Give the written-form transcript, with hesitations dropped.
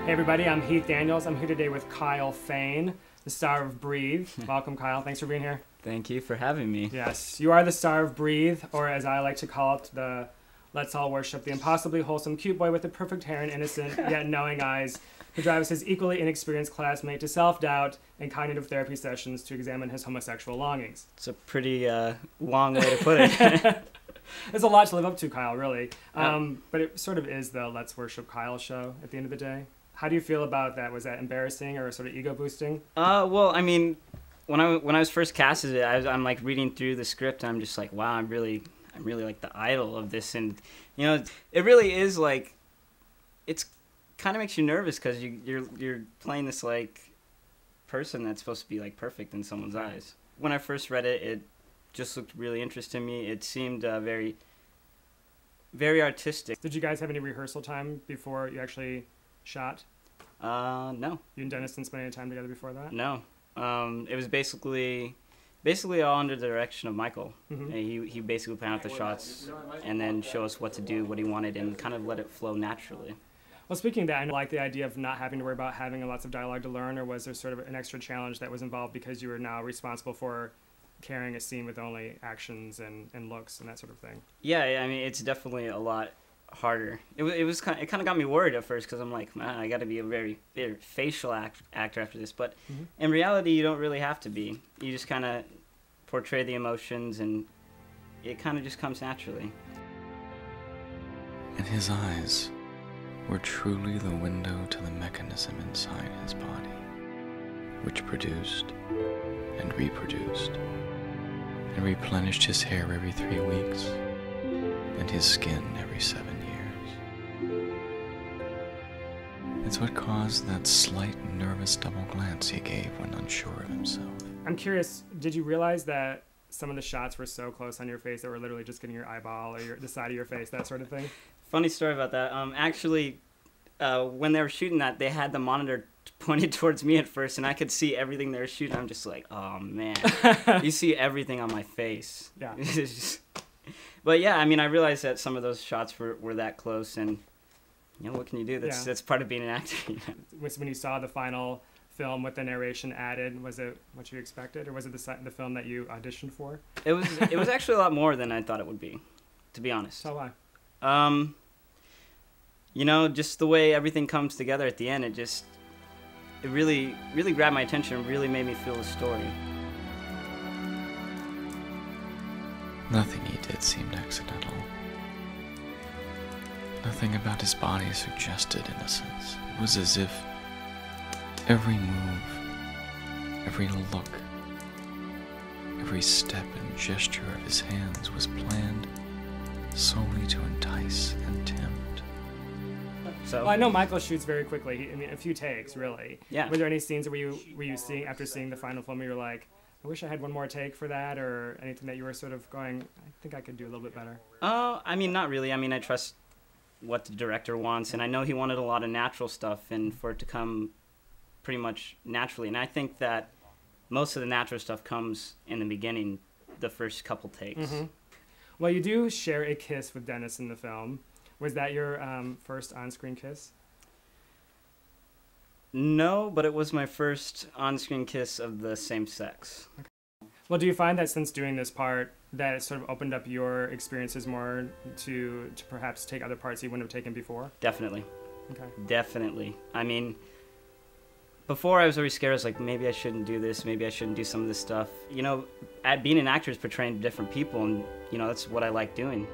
Hey everybody, I'm Heath Daniels. I'm here today with Kyle Fain, the star of Breathe. Welcome, Kyle. Thanks for being here. Thank you for having me. Yes, you are the star of Breathe, or as I like to call it, the Let's All Worship, the impossibly wholesome cute boy with the perfect hair and innocent yet knowing eyes who drives his equally inexperienced classmate to self-doubt and cognitive therapy sessions to examine his homosexual longings. It's a pretty long way to put it. There's a lot to live up to, Kyle, really. But it sort of is the Let's Worship Kyle show at the end of the day. How do you feel about that? Was that embarrassing or sort of ego boosting? Well, I mean, when I was first casted, I'm like reading through the script, and I'm just like, wow, I'm really like the idol of this, and you know, it really is like, it's kind of makes you nervous because you're playing this like person that's supposed to be like perfect in someone's eyes. When I first read it, it just looked really interesting to me. It seemed very artistic. Did you guys have any rehearsal time before you actually shot? No. You and Dennis didn't spend any time together before that? No. It was basically all under the direction of Michael. Mm-hmm. He basically planned out the shots and then show us what to do, what he wanted, and kind of let it flow naturally. Well, speaking of that, I like the idea of not having to worry about having lots of dialogue to learn, or was there sort of an extra challenge that was involved because you were now responsible for carrying a scene with only actions and looks and that sort of thing? Yeah, I mean, it's definitely a lot harder. It kind of got me worried at first because I'm like, man, I got to be a very facial actor after this. But in reality, you don't really have to be. You just kind of portray the emotions, and it kind of just comes naturally. And his eyes were truly the window to the mechanism inside his body, which produced and reproduced and replenished his hair every 3 weeks and his skin every 7 years. It's what caused that slight nervous double glance he gave when unsure of himself. I'm curious, did you realize that some of the shots were so close on your face that were literally just getting your eyeball or the side of your face, that sort of thing? Funny story about that. Actually, when they were shooting that, they had the monitor pointed towards me at first, and I could see everything they were shooting. I'm just like, oh man, you see everything on my face. Yeah. But yeah, I mean, I realized that some of those shots were that close, and you know, what can you do? That's part of being an actor. When you saw the final film with the narration added, was it what you expected, or was it the film that you auditioned for? It was actually a lot more than I thought it would be, to be honest. So why? You know, just the way everything comes together at the end, it really grabbed my attention and really made me feel the story. Nothing he did seemed accidental. Nothing about his body suggested innocence. It was as if every move, every look, every step and gesture of his hands was planned solely to entice and tempt. So, well, I know Michael shoots very quickly. I mean, a few takes, really. Yeah. Were there any scenes where you seeing, after seeing the final film, you were like, I wish I had one more take for that, or anything that you were sort of going, I think I could do a little bit better? I mean, not really. I mean, I trust what the director wants, and I know he wanted a lot of natural stuff and for it to come pretty much naturally. And I think that most of the natural stuff comes in the beginning, the first couple takes. Mm-hmm. Well, you do share a kiss with Dennis in the film. Was that your first on-screen kiss? No, but it was my first on-screen kiss of the same sex. Okay. Well, do you find that since doing this part, that it sort of opened up your experiences more to perhaps take other parts you wouldn't have taken before? Definitely. Okay. Definitely. I mean, before I was always scared. I was like, maybe I shouldn't do this. Maybe I shouldn't do some of this stuff. You know, being an actor is portraying different people, and, you know, that's what I like doing.